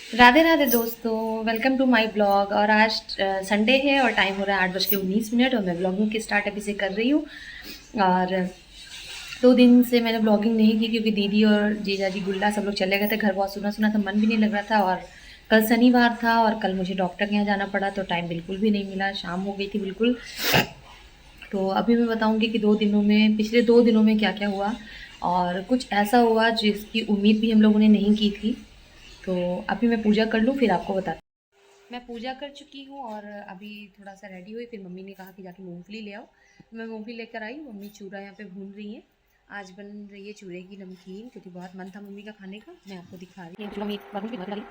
राधे राधे दोस्तों, welcome to my blog. और आज संडे है और टाइम हो रहा है 8:19 और मैं ब्लॉगिंग की स्टार्ट अभी से कर रही हूँ। और 2 दिन से मैंने ब्लॉगिंग नहीं की क्योंकि दीदी और जीजा जी गुल्ला सब लोग चले गए थे घर। बहुत सुना सुना था, मन भी नहीं लग रहा था। और कल शनिवार था और कल मुझे डॉक्टर के यहाँ जाना पड़ा तो टाइम बिल्कुल भी नहीं मिला, शाम हो गई थी बिल्कुल। तो अभी मैं बताऊँगी कि 2 दिनों में, पिछले 2 दिनों में क्या क्या हुआ। और कुछ ऐसा हुआ जिसकी उम्मीद भी हम लोगों ने नहीं की थी। तो अभी मैं पूजा कर लूँ फिर आपको बताती हूँ। मैं पूजा कर चुकी हूँ और अभी थोड़ा सा रेडी हुई, फिर मम्मी ने कहा कि जाके मूंगफली ले आओ। तो मैं मूंगफली लेकर आई। मम्मी चूड़ा यहाँ पे भून रही हैं। आज बन रही है चूड़े की नमकीन क्योंकि बहुत मन था मम्मी का खाने का। मैं आपको दिखा रही हूँ। चूड़ा मीट बाथरूम की बात डाली।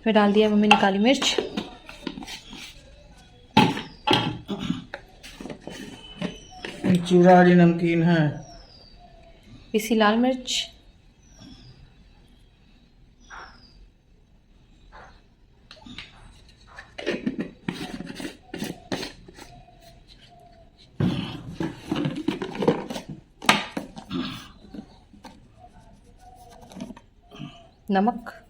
फिर डाल दिया मम्मी ने काली मिर्च। चूड़ा वाली नमकीन है। पिसी लाल मिर्च। नमक।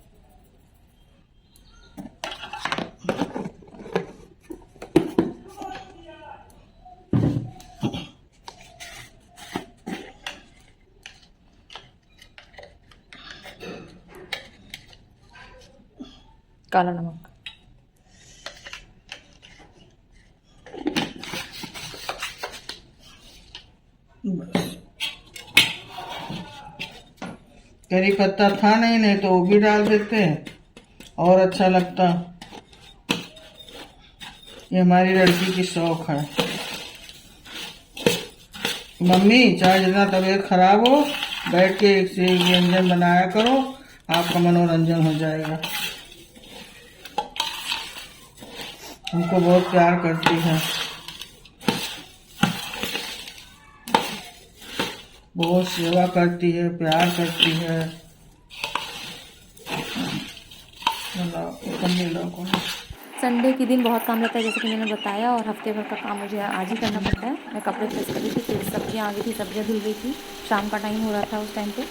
काला नमक। बस करी पत्ता था नहीं तो वो भी डाल देते हैं और अच्छा लगता। ये हमारी लड़की की शौक है। मम्मी चाहे जितना तबीयत खराब हो बैठ के एक से एक व्यंजन बनाया करो, आपका मनोरंजन हो जाएगा। हमको बहुत प्यार करती है, बहुत सेवा करती है, प्यार करती है। संडे के दिन बहुत काम रहता है जैसे कि मैंने बताया, और हफ्ते भर का काम मुझे आज ही करना पड़ता है। मैं कपड़े प्रेस कर रही थी, फिर सब्जियां आ गई थी, सब्जियां धुल रही थी। शाम का टाइम हो रहा था उस टाइम पे।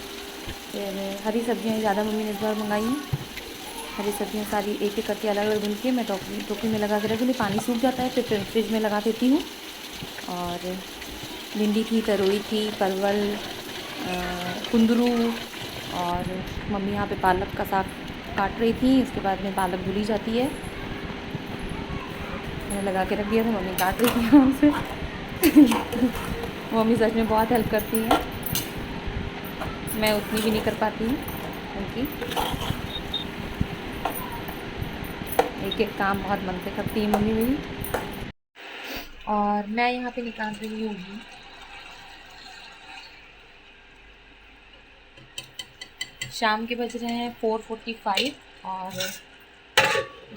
फिर हरी सब्जियां ज़्यादा मम्मी ने इस बार मंगाई हैं। हरी सब्जियां सारी एक एक करके अलग अलग धुल के मैं टोकरी में लगा के रख दूँगी। पानी सूख जाता है फिर फ्रिज में लगा देती हूँ। और भिंडी थी, तरोई थी, परवल, कुंदरू, और मम्मी यहाँ पे पालक का साग काट रही थी। उसके बाद में पालक धुली जाती है, मैंने लगा के रख दिया था, मम्मी काट रही थी आराम से। मम्मी सच में बहुत हेल्प करती हैं, मैं उतनी भी नहीं कर पाती हूँ उनकी। एक एक काम बहुत मन से करती है मम्मी मेरी। और मैं यहाँ पे निकाल रही हूँ घी। शाम के बज रहे हैं 4:45। और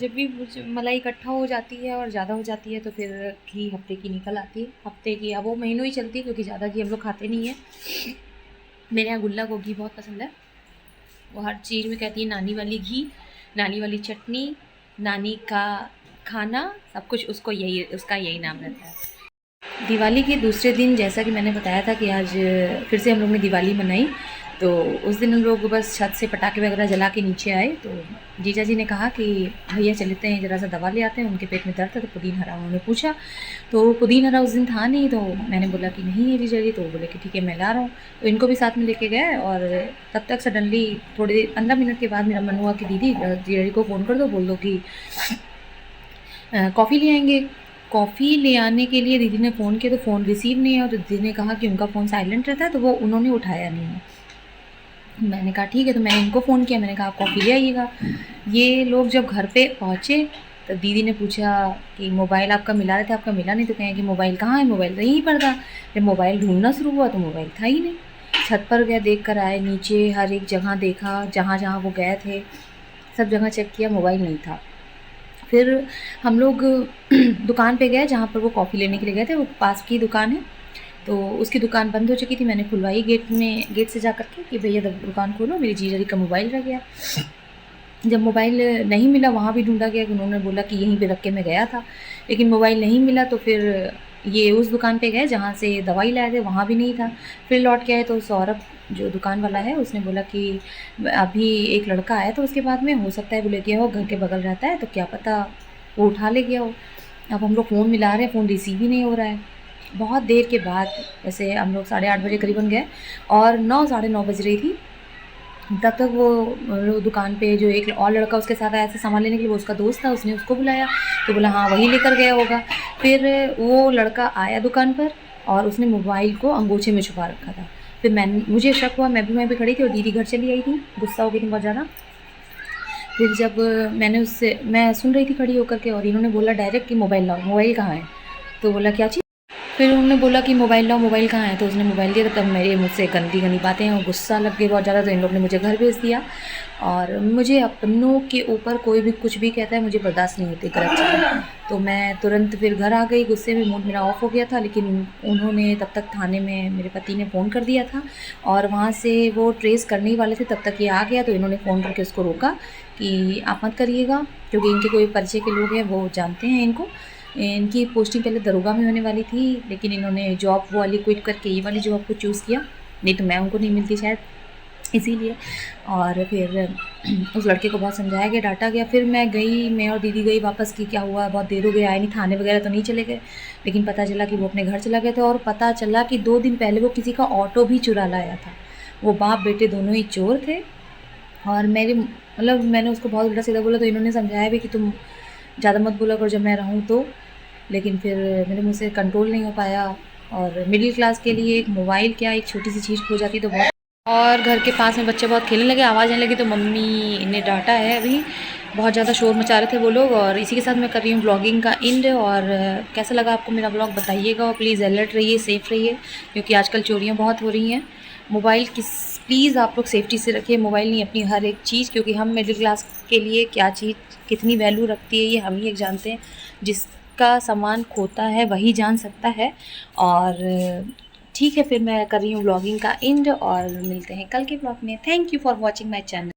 जब भी मलाई इकट्ठा हो जाती है और ज़्यादा हो जाती है तो फिर घी हफ्ते की निकल आती है। हफ्ते की अब वो महीनों ही चलती है क्योंकि ज़्यादा घी हम लोग खाते नहीं हैं। मेरे यहाँ गुल्ला को घी बहुत पसंद है। वो हर चीज़ में कहती है नानी वाली घी, नानी वाली चटनी, नानी का खाना, सब कुछ उसको यही, उसका यही नाम रहता है। दिवाली के दूसरे दिन जैसा कि मैंने बताया था कि आज फिर से हम लोग ने दिवाली मनाई। तो उस दिन हम लोग बस छत से पटाखे वगैरह जला के नीचे आए तो जीजा जी ने कहा कि भैया चलते हैं ज़रा सा दवा ले आते हैं, उनके पेट में दर्द है। तो पुदीन हरा उन्होंने पूछा, तो पुदीन हरा उस दिन था नहीं, तो मैंने बोला कि नहीं है जीजा जी। तो बोले कि ठीक है मैं ला रहा हूँ। तो इनको भी साथ में लेके गए। और तब तक सडनली थोड़ी देर 15 मिनट के बाद मेरा मन हुआ कि दीदी जीजा जी को फ़ोन कर दो, बोल दो कि कॉफ़ी ले आएंगे। कॉफ़ी ले आने के लिए दीदी ने फ़ोन किया तो फ़ोन रिसीव नहीं है। तो दीदी ने कहा कि उनका फ़ोन साइलेंट रहता है तो वो उन्होंने उठाया नहीं है। मैंने कहा ठीक है, तो मैंने इनको फ़ोन किया, मैंने कहा आप कॉफ़ी ले आइएगा। ये लोग जब घर पे पहुँचे तो दीदी ने पूछा कि मोबाइल आपका मिला रहे थे, आपका मिला नहीं। तो कहें कि मोबाइल कहाँ है, मोबाइल तो यहीं पर था। जब मोबाइल ढूंढना शुरू हुआ तो मोबाइल था ही नहीं। छत पर गए, देख कर आए, नीचे हर एक जगह देखा, जहाँ जहाँ वो गए थे सब जगह चेक किया, मोबाइल नहीं था। फिर हम लोग दुकान पे गए जहाँ पर वो कॉफ़ी लेने के लिए गए थे, वो पास की दुकान है। तो उसकी दुकान बंद हो चुकी थी, मैंने खुलवाई गेट से जा कर के कि भैया दुकान खोलो, मेरी जीजा जी का मोबाइल रह गया। जब मोबाइल नहीं मिला, वहाँ भी ढूंढा गया, उन्होंने बोला कि यहीं पे रख के मैं गया था, लेकिन मोबाइल नहीं मिला। तो फिर ये उस दुकान पे गए जहाँ से दवाई लाए थे, वहाँ भी नहीं था। फिर लौट के आए तो सौरभ जो दुकान वाला है उसने बोला कि अभी एक लड़का आया था उसके बाद में, हो सकता है वो ले गया हो, घर के बगल रहता है तो क्या पता वो उठा ले गया हो। अब हम लोग फ़ोन मिला रहे हैं, फ़ोन रिसीव ही नहीं हो रहा है। बहुत देर के बाद वैसे हम लोग 8:30 बजे करीबन गए और 9 साढ़े 9 बज रही थी। तब तक वो दुकान पे जो एक और लड़का उसके साथ आया था सामान लेने के लिए, वो उसका दोस्त था, उसने उसको बुलाया तो बोला हाँ वही लेकर गया होगा। फिर वो लड़का आया दुकान पर और उसने मोबाइल को अंगोछे में छुपा रखा था। फिर मुझे शक हुआ, मैं भी वहीं पे खड़ी थी और दीदी घर चली आई थी, गुस्सा हो गई थी बहुत ज़्यादा। फिर जब मैं सुन रही थी खड़ी होकर के और इन्होंने बोला डायरेक्ट कि मोबाइल लाओ, मोबाइल कहाँ है? तो बोला क्या चीज़? फिर उन्होंने बोला कि मोबाइल लाओ, मोबाइल कहाँ है? तो उसने मोबाइल दिया। तब मेरे मुझसे गंदी गंदी बातें और गुस्सा लग गई बहुत ज़्यादा, तो इन लोग ने मुझे घर भेज दिया। और मुझे अपनों के ऊपर कोई भी कुछ भी कहता है मुझे बर्दाश्त नहीं होती गलत चीज़ें। तो मैं तुरंत फिर घर आ गई, गुस्से में मूड मेरा ऑफ हो गया था। लेकिन उन्होंने तब तक थाने में मेरे पति ने फ़ोन कर दिया था और वहाँ से वो ट्रेस करने ही वाले थे, तब तक ये आ गया। तो इन्होंने फ़ोन करके उसको रोका कि आप मत करिएगा, क्योंकि इनके कोई परिचय के लोग हैं, वो जानते हैं इनको। इनकी पोस्टिंग पहले दरोगा में होने वाली थी, लेकिन इन्होंने जॉब वाली क्विट करके ये वाली जॉब को चूज़ किया, नहीं तो मैं उनको नहीं मिलती शायद, इसीलिए। और फिर उस लड़के को बहुत समझाया गया, डांटा गया। फिर मैं और दीदी गई वापस कि क्या हुआ, बहुत देर हो गई, आए नहीं, थाने वगैरह तो नहीं चले गए। लेकिन पता चला कि वो अपने घर चला गया था और पता चला कि 2 दिन पहले वो किसी का ऑटो भी चुरा लाया था। वो बाप बेटे दोनों ही चोर थे। और मैंने उसको बहुत उल्टा सीधा बोला, तो इन्होंने समझाया भी कि तुम ज़्यादा मत बोला करो जब मैं रहूँ तो। लेकिन फिर मेरे मुँह से कंट्रोल नहीं हो पाया। और मिडिल क्लास के लिए एक मोबाइल क्या, एक छोटी सी चीज़ खो जाती तो बहुत। और घर के पास में बच्चे बहुत खेलने लगे, आवाज़ आने लगी, तो मम्मी ने डांटा है अभी, बहुत ज़्यादा शोर मचा रहे थे वो लोग। और इसी के साथ मैं कर रही हूँ ब्लॉगिंग का एंड। और कैसा लगा आपको मेरा ब्लॉग बताइएगा, और प्लीज़ अलर्ट रहिए, सेफ़ रहिए, क्योंकि आजकल चोरियाँ बहुत हो रही हैं। मोबाइल प्लीज़ आप लोग सेफ्टी से रखिए, मोबाइल नहीं अपनी हर एक चीज़, क्योंकि हम मिडिल क्लास के लिए क्या चीज़ कितनी वैल्यू रखती है ये हम ही एक जानते हैं। जिसका सामान खोता है वही जान सकता है। और ठीक है, फिर मैं कर रही हूँ ब्लॉगिंग का एंड और मिलते हैं कल के ब्लॉग में। Thank you for watching my channel.